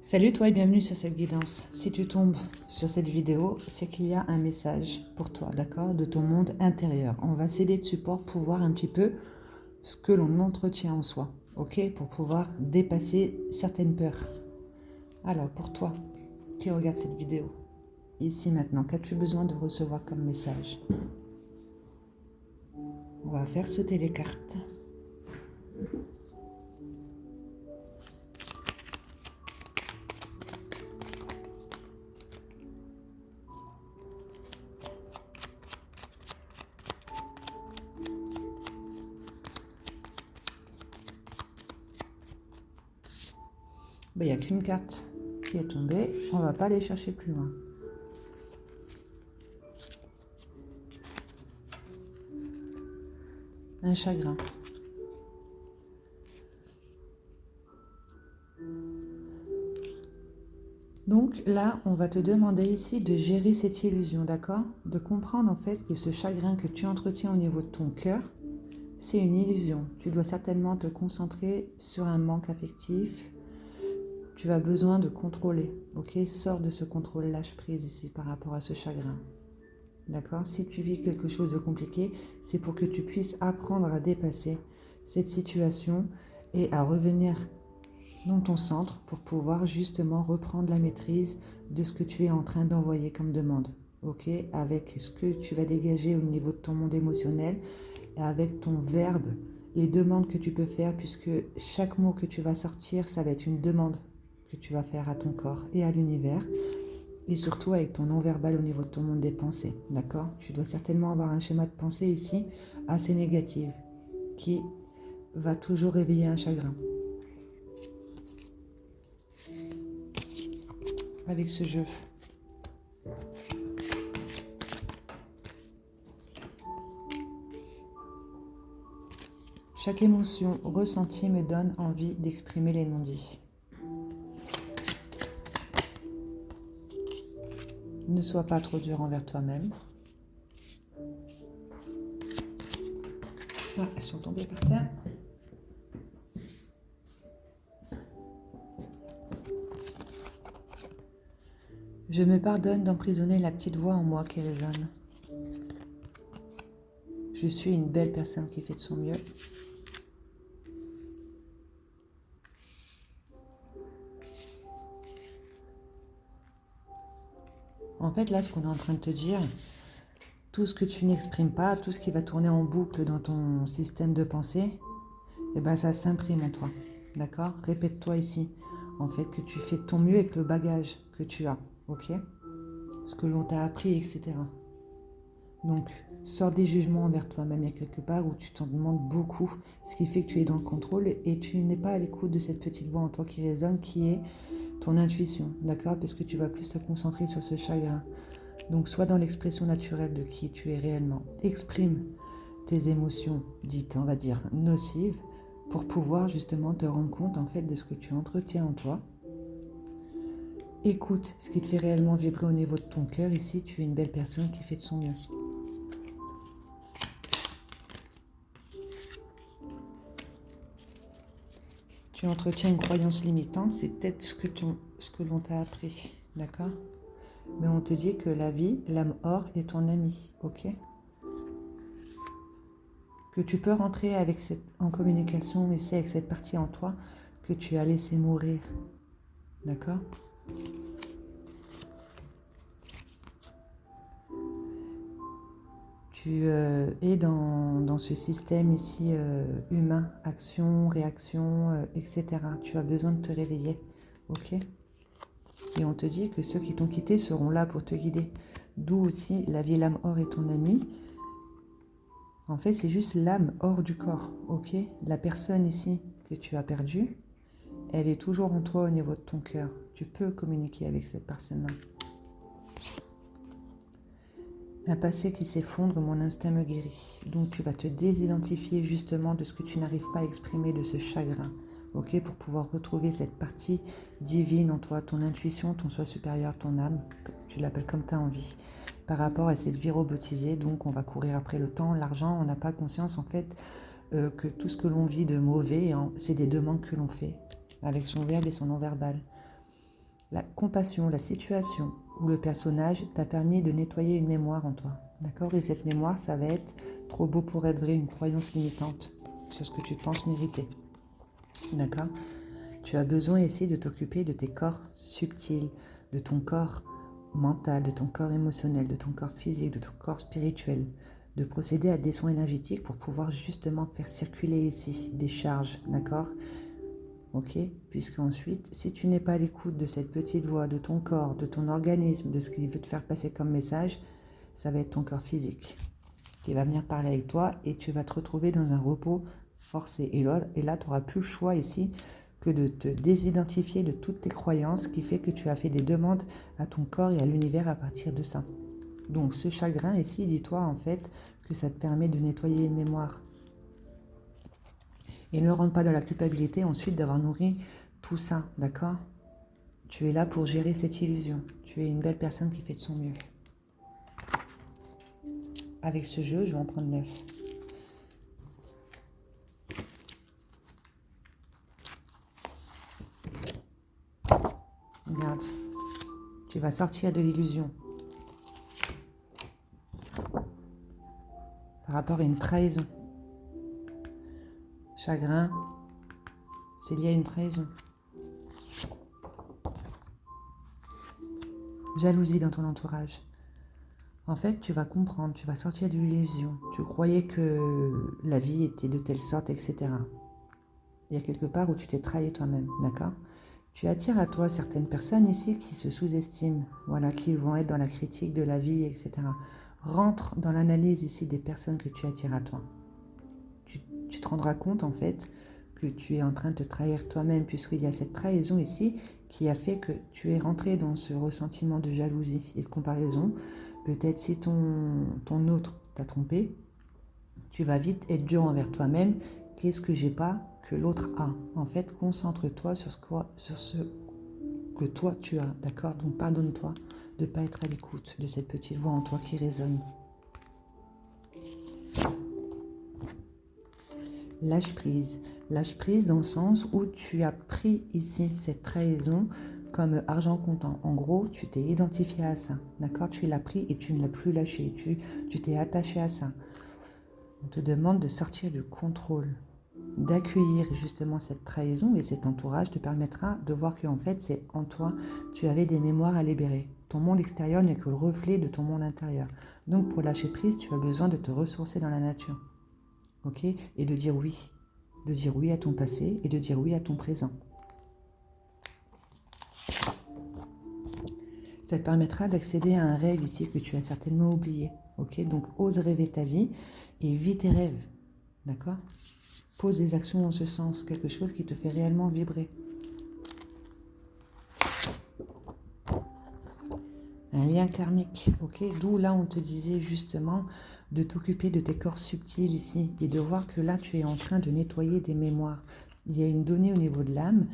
Salut toi et bienvenue sur cette guidance. Si tu tombes sur cette vidéo, c'est qu'il y a un message pour toi, d'accord, de ton monde intérieur. On va s'aider de support pour voir un petit peu ce que l'on entretient en soi, ok, pour pouvoir dépasser certaines peurs. Alors pour toi qui regarde cette vidéo, ici maintenant, qu'as-tu besoin de recevoir comme message? On va faire sauter les cartes. Il n'y a qu'une carte qui est tombée. On ne va pas aller chercher plus loin. Un chagrin. Donc là, on va te demander ici de gérer cette illusion, d'accord? De comprendre en fait que ce chagrin que tu entretiens au niveau de ton cœur, c'est une illusion. Tu dois certainement te concentrer sur un manque affectif. Tu as besoin de contrôler, ok? Sors de ce contrôle, lâche prise ici par rapport à ce chagrin. D'accord? Si tu vis quelque chose de compliqué, c'est pour que tu puisses apprendre à dépasser cette situation et à revenir dans ton centre pour pouvoir justement reprendre la maîtrise de ce que tu es en train d'envoyer comme demande. Ok? Avec ce que tu vas dégager au niveau de ton monde émotionnel et avec ton verbe, les demandes que tu peux faire, puisque chaque mot que tu vas sortir, ça va être une demande que tu vas faire à ton corps et à l'univers. Et surtout avec ton non-verbal au niveau de ton monde des pensées, d'accord? Tu dois certainement avoir un schéma de pensée ici assez négatif qui va toujours réveiller un chagrin. Avec ce jeu. Chaque émotion ressentie me donne envie d'exprimer les non-dits. Ne sois pas trop dur envers toi-même. Ah, elles sont tombées par terre. Je me pardonne d'emprisonner la petite voix en moi qui résonne. Je suis une belle personne qui fait de son mieux. En fait, là, ce qu'on est en train de te dire, tout ce que tu n'exprimes pas, tout ce qui va tourner en boucle dans ton système de pensée, eh ben, ça s'imprime en toi. D'accord? Répète-toi ici, en fait, que tu fais de ton mieux avec le bagage que tu as. Ok? Ce que l'on t'a appris, etc. Donc, sors des jugements envers toi-même. Il y a quelque part où tu t'en demandes beaucoup, ce qui fait que tu es dans le contrôle et tu n'es pas à l'écoute de cette petite voix en toi qui résonne, qui est ton intuition, d'accord? Parce que tu vas plus te concentrer sur ce chagrin. Donc, sois dans l'expression naturelle de qui tu es réellement. Exprime tes émotions dites, on va dire, nocives, pour pouvoir justement te rendre compte, en fait, de ce que tu entretiens en toi. Écoute ce qui te fait réellement vibrer au niveau de ton cœur. Ici, tu es une belle personne qui fait de son mieux. Tu entretiens une croyance limitante, c'est peut-être ce que l'on t'a appris, d'accord? Mais on te dit que la vie, l'âme or est ton ami, ok? Que tu peux rentrer en communication ici avec cette partie en toi que tu as laissé mourir, d'accord? Tu es dans ce système ici humain, action, réaction, etc. Tu as besoin de te réveiller, ok? Et on te dit que ceux qui t'ont quitté seront là pour te guider. D'où aussi la vie, l'âme hors est ton ami. En fait, c'est juste l'âme hors du corps, ok? La personne ici que tu as perdue, elle est toujours en toi au niveau de ton cœur. Tu peux communiquer avec cette personne-là. Un passé qui s'effondre, mon instinct me guérit. Donc tu vas te désidentifier justement de ce que tu n'arrives pas à exprimer, de ce chagrin, ok, pour pouvoir retrouver cette partie divine en toi, ton intuition, ton soi supérieur, ton âme, tu l'appelles comme tu as envie, par rapport à cette vie robotisée. Donc on va courir après le temps, l'argent, on n'a pas conscience en fait que tout ce que l'on vit de mauvais, hein, c'est des demandes que l'on fait avec son verbe et son non-verbal. La compassion, la situation ou le personnage t'a permis de nettoyer une mémoire en toi. D'accord? Et cette mémoire, ça va être trop beau pour être vrai, une croyance limitante sur ce que tu penses mériter. D'accord? Tu as besoin ici de t'occuper de tes corps subtils, de ton corps mental, de ton corps émotionnel, de ton corps physique, de ton corps spirituel, de procéder à des soins énergétiques pour pouvoir justement faire circuler ici des charges, d'accord? Ok? Puisqu'ensuite, si tu n'es pas à l'écoute de cette petite voix, de ton corps, de ton organisme, de ce qu'il veut te faire passer comme message, ça va être ton corps physique qui va venir parler avec toi et tu vas te retrouver dans un repos forcé. Et là tu n'auras plus le choix ici que de te désidentifier de toutes tes croyances qui fait que tu as fait des demandes à ton corps et à l'univers à partir de ça. Donc ce chagrin ici, dis-toi en fait que ça te permet de nettoyer une mémoire. Et ne rentre pas dans la culpabilité ensuite d'avoir nourri tout ça, d'accord? Tu es là pour gérer cette illusion. Tu es une belle personne qui fait de son mieux. Avec ce jeu, je vais en prendre 9. Regarde, tu vas sortir de l'illusion par rapport à une trahison. Chagrin, c'est lié à une trahison. Jalousie dans ton entourage. En fait, tu vas comprendre, tu vas sortir de l'illusion. Tu croyais que la vie était de telle sorte, etc. Il y a quelque part où tu t'es trahi toi-même, d'accord? Tu attires à toi certaines personnes ici qui se sous-estiment, voilà, qui vont être dans la critique de la vie, etc. Rentre dans l'analyse ici des personnes que tu attires à toi. Tu te rendras compte en fait que tu es en train de te trahir toi-même puisqu'il y a cette trahison ici qui a fait que tu es rentré dans ce ressentiment de jalousie et de comparaison. Peut-être si ton autre t'a trompé, tu vas vite être dur envers toi-même. Qu'est-ce que j'ai pas que l'autre a? En fait, concentre-toi sur ce que toi tu as, d'accord? Donc pardonne-toi de ne pas être à l'écoute de cette petite voix en toi qui résonne. Lâche prise dans le sens où tu as pris ici cette trahison comme argent comptant. En gros, tu t'es identifié à ça, d'accord? Tu l'as pris et tu ne l'as plus lâché, tu t'es attaché à ça. On te demande de sortir du contrôle, d'accueillir justement cette trahison et cet entourage te permettra de voir qu'en fait, c'est en toi, tu avais des mémoires à libérer. Ton monde extérieur n'est que le reflet de ton monde intérieur. Donc, pour lâcher prise, tu as besoin de te ressourcer dans la nature. Ok? Et de dire oui à ton passé et de dire oui à ton présent. Ça te permettra d'accéder à un rêve ici que tu as certainement oublié. Ok? Donc ose rêver ta vie et vis tes rêves. D'accord? Pose des actions dans ce sens, quelque chose qui te fait réellement vibrer. Un lien karmique, ok? D'où là on te disait justement de t'occuper de tes corps subtils ici et de voir que là tu es en train de nettoyer des mémoires. Il y a une donnée au niveau de l'âme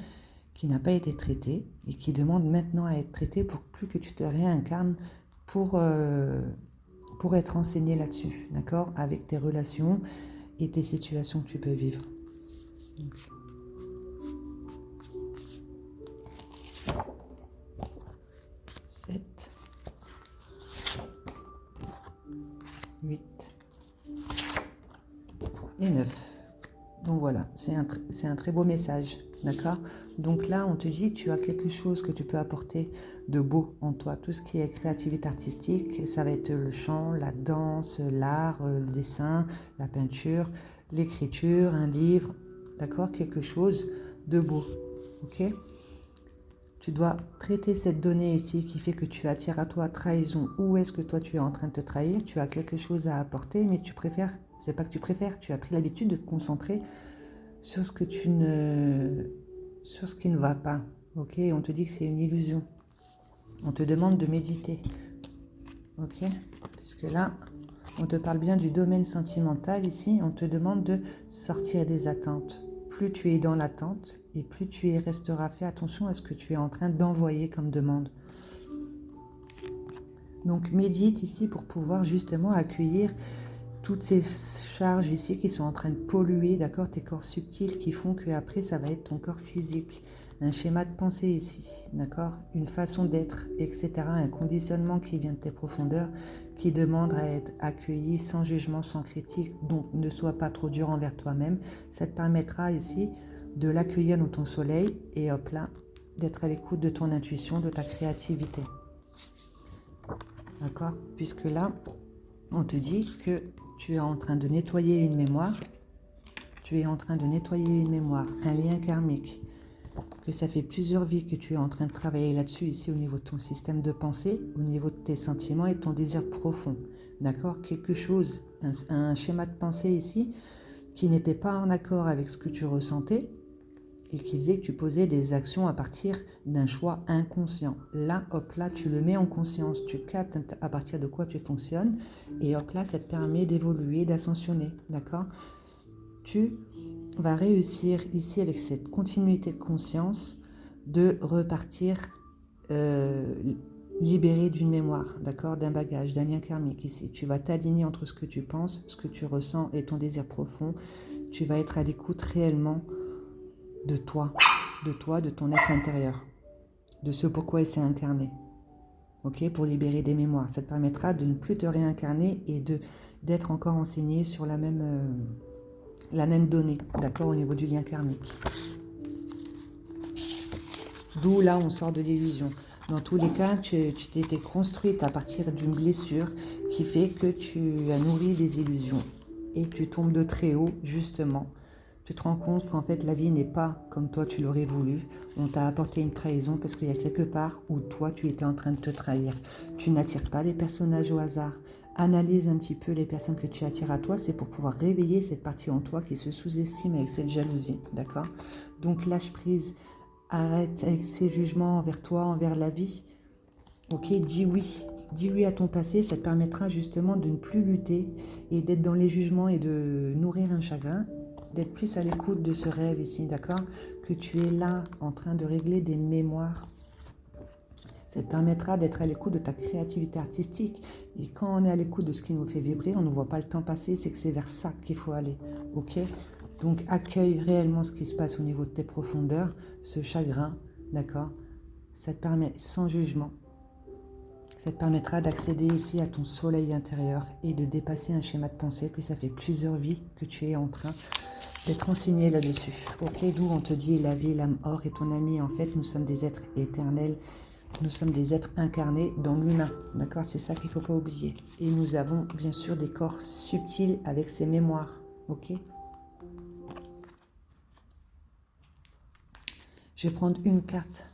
qui n'a pas été traitée et qui demande maintenant à être traitée pour plus que tu te réincarnes pour être enseigné là-dessus, d'accord? Avec tes relations et tes situations que tu peux vivre. Donc. 7, 8 et 9. Donc voilà, c'est un très beau message, d'accord? Donc là, on te dit, tu as quelque chose que tu peux apporter de beau en toi. Tout ce qui est créativité artistique, ça va être le chant, la danse, l'art, le dessin, la peinture, l'écriture, un livre, d'accord? Quelque chose de beau, ok? Tu dois traiter cette donnée ici qui fait que tu attires à toi trahison. Où est-ce que toi tu es en train de te trahir? Tu as quelque chose à apporter, mais tu préfères, c'est pas que tu préfères, tu as pris l'habitude de te concentrer sur ce que sur ce qui ne va pas. Ok? On te dit que c'est une illusion. On te demande de méditer. Ok? Parce que là, on te parle bien du domaine sentimental ici. On te demande de sortir des attentes. Plus tu es dans l'attente et plus tu y resteras. Fais attention à ce que tu es en train d'envoyer comme demande. Donc médite ici pour pouvoir justement accueillir toutes ces charges ici qui sont en train de polluer, d'accord, tes corps subtils qui font qu'après ça va être ton corps physique, un schéma de pensée ici, d'accord? Une façon d'être, etc. Un conditionnement qui vient de tes profondeurs, qui demande à être accueilli sans jugement, sans critique, donc ne sois pas trop dur envers toi-même. Ça te permettra ici de l'accueillir dans ton soleil et hop là, d'être à l'écoute de ton intuition, de ta créativité. D'accord? Puisque là, on te dit que tu es en train de nettoyer une mémoire, un lien karmique, que ça fait plusieurs vies que tu es en train de travailler là-dessus, ici au niveau de ton système de pensée, au niveau de tes sentiments et de ton désir profond. D'accord? Quelque chose, un schéma de pensée ici, qui n'était pas en accord avec ce que tu ressentais et qui faisait que tu posais des actions à partir d'un choix inconscient. Là, hop là, tu le mets en conscience, tu captes à partir de quoi tu fonctionnes et hop là, ça te permet d'évoluer, d'ascensionner. D'accord? Tu va réussir ici avec cette continuité de conscience de repartir libéré d'une mémoire, d'accord, d'un bagage, d'un lien karmique ici. Tu vas t'aligner entre ce que tu penses, ce que tu ressens et ton désir profond. Tu vas être à l'écoute réellement de toi, de ton être intérieur, de ce pourquoi il s'est incarné. Ok, pour libérer des mémoires. Ça te permettra de ne plus te réincarner et d'être encore enseigné sur la même donnée, d'accord, au niveau du lien karmique. D'où là, on sort de l'illusion. Dans tous les cas, tu t'étais construite à partir d'une blessure qui fait que tu as nourri des illusions. Et tu tombes de très haut, justement. Tu te rends compte qu'en fait, la vie n'est pas comme toi tu l'aurais voulu. On t'a apporté une trahison parce qu'il y a quelque part où toi, tu étais en train de te trahir. Tu n'attires pas les personnages au hasard. Analyse un petit peu les personnes que tu attires à toi. C'est pour pouvoir réveiller cette partie en toi qui se sous-estime avec cette jalousie. D'accord? Donc, lâche prise. Arrête avec ces jugements envers toi, envers la vie. Ok, dis oui. Dis oui à ton passé, ça te permettra justement de ne plus lutter et d'être dans les jugements et de nourrir un chagrin, d'être plus à l'écoute de ce rêve ici, d'accord? Que tu es là en train de régler des mémoires. Ça te permettra d'être à l'écoute de ta créativité artistique. Et quand on est à l'écoute de ce qui nous fait vibrer, on ne voit pas le temps passer, c'est que c'est vers ça qu'il faut aller. Ok? Donc accueille réellement ce qui se passe au niveau de tes profondeurs, ce chagrin, d'accord? Ça te permet, sans jugement, ça te permettra d'accéder ici à ton soleil intérieur et de dépasser un schéma de pensée que ça fait plusieurs vies que tu es en train d'être enseigné là-dessus. Ok, d'où on te dit la vie, l'âme or et ton ami. En fait, nous sommes des êtres éternels, nous sommes des êtres incarnés dans l'humain. D'accord, c'est ça qu'il ne faut pas oublier. Et nous avons bien sûr des corps subtils avec ces mémoires. Ok. Je vais prendre une carte.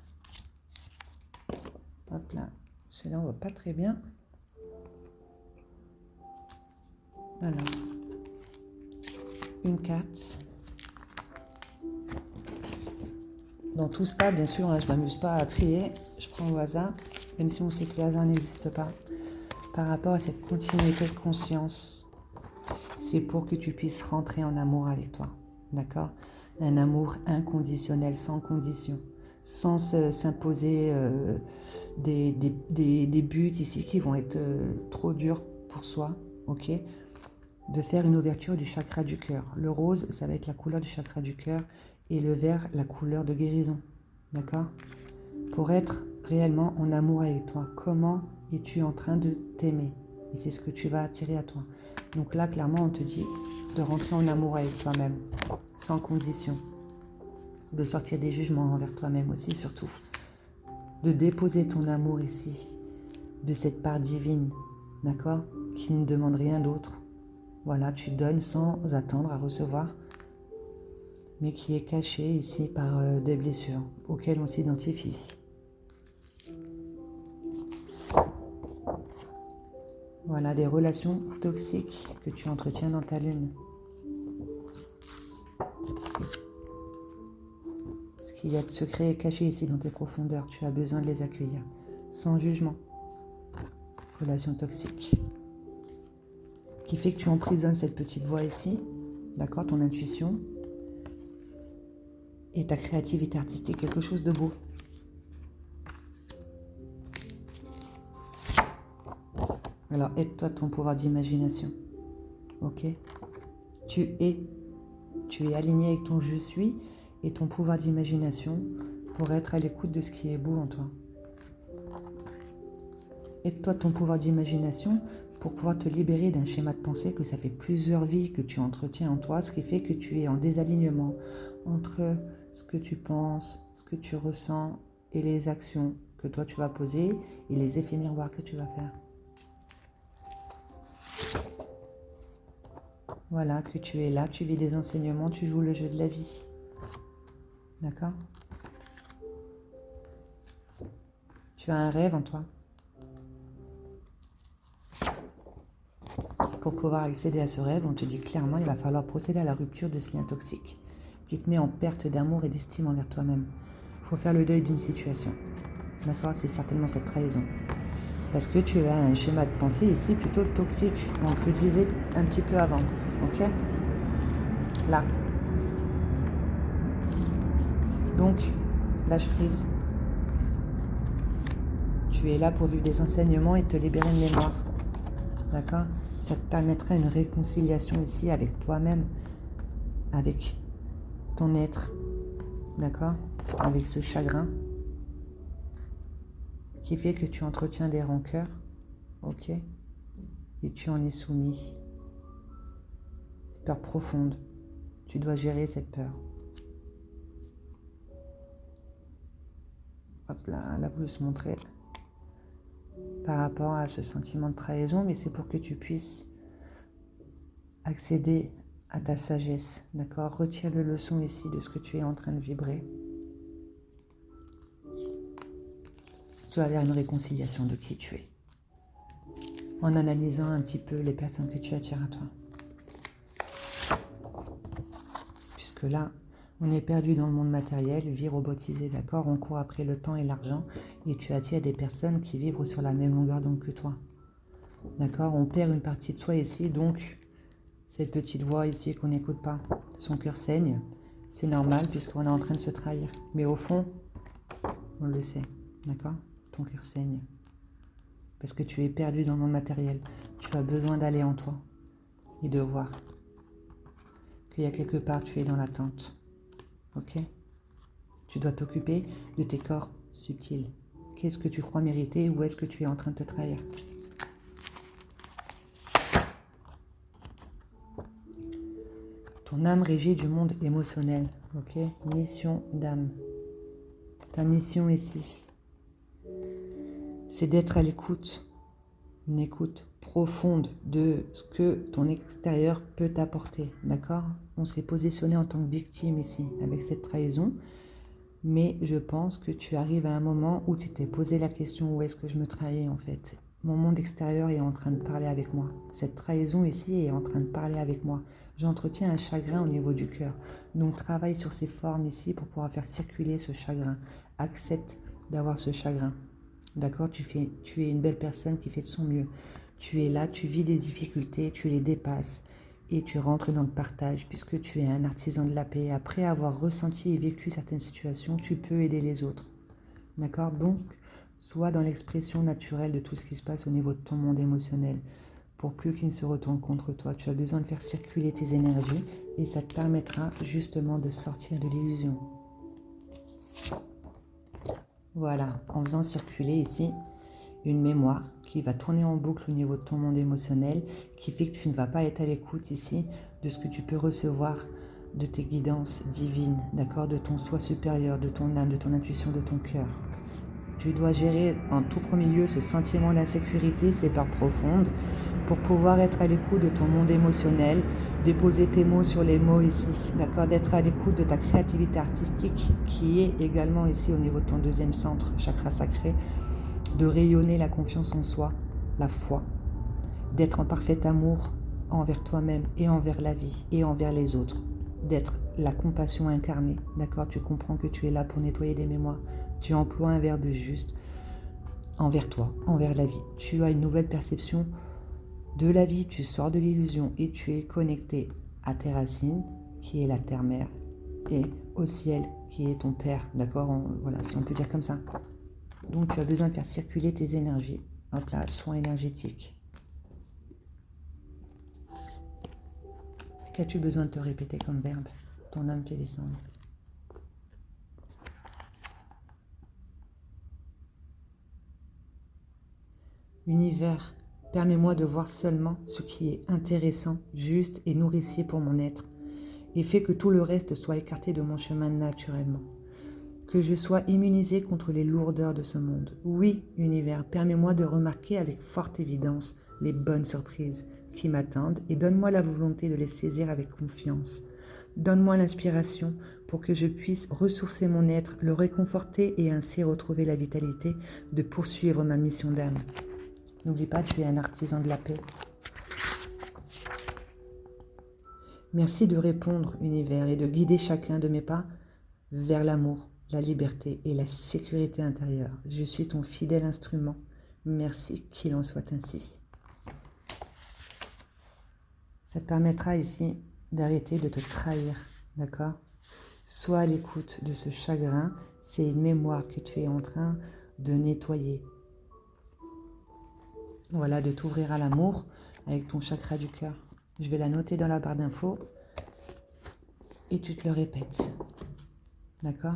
Hop là. Celle-là, on ne voit pas très bien. Voilà. Une carte. Dans tout ça, bien sûr, hein, je ne m'amuse pas à trier. Je prends au hasard, même si on sait que le hasard n'existe pas. Par rapport à cette continuité de conscience, c'est pour que tu puisses rentrer en amour avec toi. D'accord? Un amour inconditionnel, sans condition. Sans s'imposer des buts ici qui vont être trop durs pour soi, ok? De faire une ouverture du chakra du cœur. Le rose, ça va être la couleur du chakra du cœur et le vert, la couleur de guérison, d'accord? Pour être réellement en amour avec toi, comment es-tu en train de t'aimer? Et c'est ce que tu vas attirer à toi. Donc là, clairement, on te dit de rentrer en amour avec toi-même, sans condition. De sortir des jugements envers toi-même aussi, surtout. De déposer ton amour ici, de cette part divine, d'accord, qui ne demande rien d'autre. Voilà, tu donnes sans attendre à recevoir, mais qui est cachée ici par des blessures auxquelles on s'identifie. Voilà, des relations toxiques que tu entretiens dans ta lune. Ce qu'il y a de secret est caché ici dans tes profondeurs. Tu as besoin de les accueillir, sans jugement. Relations toxiques. Qui fait que tu emprisonnes cette petite voix ici, d'accord, ton intuition, et ta créativité artistique, quelque chose de beau. Alors, aide-toi de ton pouvoir d'imagination, ok? Tu es aligné avec ton je suis et ton pouvoir d'imagination pour être à l'écoute de ce qui est beau en toi. Aide-toi de ton pouvoir d'imagination pour pouvoir te libérer d'un schéma de pensée que ça fait plusieurs vies que tu entretiens en toi, ce qui fait que tu es en désalignement entre ce que tu penses, ce que tu ressens et les actions que toi tu vas poser et les effets miroirs que tu vas faire. Voilà, que tu es là, tu vis des enseignements, tu joues le jeu de la vie. D'accord? Tu as un rêve en toi. Pour pouvoir accéder à ce rêve, on te dit clairement, il va falloir procéder à la rupture de ce lien toxique qui te met en perte d'amour et d'estime envers toi-même. Il faut faire le deuil d'une situation. D'accord? C'est certainement cette trahison. Parce que tu as un schéma de pensée ici plutôt toxique. On te le disait un petit peu avant. Ok? Là. Donc, lâche prise. Tu es là pour vivre des enseignements et te libérer de mémoire. D'accord? Ça te permettra une réconciliation ici avec toi-même, avec ton être. D'accord? Avec ce chagrin qui fait que tu entretiens des rancœurs. Ok? Et tu en es soumis. Peur profonde. Tu dois gérer cette peur. Hop là, elle a voulu se montrer par rapport à ce sentiment de trahison, mais c'est pour que tu puisses accéder à ta sagesse, d'accord? Retire le leçon ici de ce que tu es en train de vibrer. Tu vas vers une réconciliation de qui tu es, en analysant un petit peu les personnes que tu attires à toi. Puisque là, on est perdu dans le monde matériel, vie robotisée, d'accord? On court après le temps et l'argent, et tu attires des personnes qui vibrent sur la même longueur d'onde que toi. D'accord? On perd une partie de soi ici, donc cette petite voix ici qu'on n'écoute pas, son cœur saigne, c'est normal puisqu'on est en train de se trahir. Mais au fond, on le sait, d'accord? Ton cœur saigne. Parce que tu es perdu dans le monde matériel. Tu as besoin d'aller en toi et de voir qu'il y a quelque part, tu es dans l'attente. Ok? Tu dois t'occuper de tes corps subtils. Qu'est-ce que tu crois mériter ou est-ce que tu es en train de te trahir? Ton âme régit du monde émotionnel, ok? Mission d'âme. Ta mission ici, c'est d'être à l'écoute, une écoute profonde de ce que ton extérieur peut t'apporter, d'accord? On s'est positionné en tant que victime ici, avec cette trahison, mais je pense que tu arrives à un moment où tu t'es posé la question, où est-ce que je me trahis en fait? Mon monde extérieur est en train de parler avec moi. Cette trahison ici est en train de parler avec moi. J'entretiens un chagrin au niveau du cœur. Donc travaille sur ces formes ici pour pouvoir faire circuler ce chagrin. Accepte d'avoir ce chagrin. D'accord? Tu es une belle personne qui fait de son mieux. Tu es là, tu vis des difficultés, tu les dépasses et tu rentres dans le partage puisque tu es un artisan de la paix. Après avoir ressenti et vécu certaines situations, tu peux aider les autres. D'accord? Donc, sois dans l'expression naturelle de tout ce qui se passe au niveau de ton monde émotionnel pour plus qu'il ne se retourne contre toi. Tu as besoin de faire circuler tes énergies et ça te permettra justement de sortir de l'illusion. Voilà, en faisant circuler ici une mémoire qui va tourner en boucle au niveau de ton monde émotionnel, qui fait que tu ne vas pas être à l'écoute ici de ce que tu peux recevoir de tes guidances divines, d'accord, de ton soi supérieur, de ton âme, de ton intuition, de ton cœur. Tu dois gérer en tout premier lieu ce sentiment d'insécurité, ces peurs profondes, pour pouvoir être à l'écoute de ton monde émotionnel, déposer tes mots sur les mots ici, d'accord, d'être à l'écoute de ta créativité artistique qui est également ici au niveau de ton deuxième centre, chakra sacré, de rayonner la confiance en soi, la foi, d'être en parfait amour envers toi-même et envers la vie et envers les autres, d'être la compassion incarnée, d'accord? Tu comprends que tu es là pour nettoyer des mémoires, tu emploies un verbe juste envers toi, envers la vie. Tu as une nouvelle perception de la vie, tu sors de l'illusion et tu es connecté à tes racines, qui est la terre-mère, et au ciel, qui est ton père, d'accord? Voilà, si on peut dire comme ça. Donc tu as besoin de faire circuler tes énergies. Hop là, soin énergétique. Qu'as-tu besoin de te répéter comme verbe? Ton âme fait descendre. Univers, permets-moi de voir seulement ce qui est intéressant, juste et nourricier pour mon être, et fais que tout le reste soit écarté de mon chemin naturellement. Que je sois immunisé contre les lourdeurs de ce monde. Oui, univers, permets-moi de remarquer avec forte évidence les bonnes surprises qui m'attendent et donne-moi la volonté de les saisir avec confiance. Donne-moi l'inspiration pour que je puisse ressourcer mon être, le réconforter et ainsi retrouver la vitalité de poursuivre ma mission d'âme. N'oublie pas, tu es un artisan de la paix. Merci de répondre, univers, et de guider chacun de mes pas vers l'amour, la liberté et la sécurité intérieure. Je suis ton fidèle instrument. Merci qu'il en soit ainsi. Ça te permettra ici d'arrêter de te trahir, d'accord? Sois à l'écoute de ce chagrin. C'est une mémoire que tu es en train de nettoyer. Voilà, de t'ouvrir à l'amour avec ton chakra du cœur. Je vais la noter dans la barre d'infos et tu te le répètes. D'accord?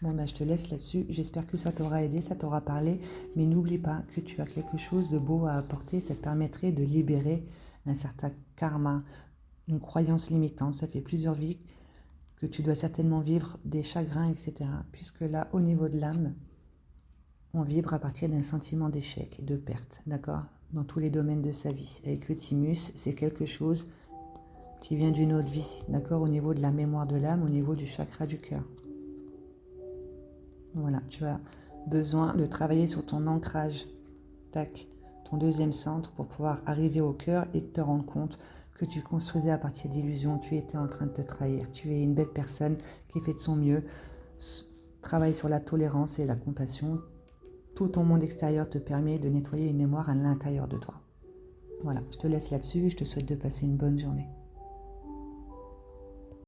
Bon, ben, je te laisse là-dessus. J'espère que ça t'aura aidé, ça t'aura parlé. Mais n'oublie pas que tu as quelque chose de beau à apporter. Ça te permettrait de libérer un certain karma, une croyance limitante. Ça fait plusieurs vies que tu dois certainement vivre des chagrins, etc. Puisque là, au niveau de l'âme, on vibre à partir d'un sentiment d'échec et de perte, d'accord? Dans tous les domaines de sa vie. Avec le thymus, c'est quelque chose qui vient d'une autre vie, d'accord? Au niveau de la mémoire de l'âme, au niveau du chakra du cœur. Voilà, tu as besoin de travailler sur ton ancrage, tac, ton deuxième centre pour pouvoir arriver au cœur et te rendre compte que tu construisais à partir d'illusions, tu étais en train de te trahir. Tu es une belle personne qui fait de son mieux, travaille sur la tolérance et la compassion. Tout ton monde extérieur te permet de nettoyer une mémoire à l'intérieur de toi. Voilà, je te laisse là-dessus et je te souhaite de passer une bonne journée.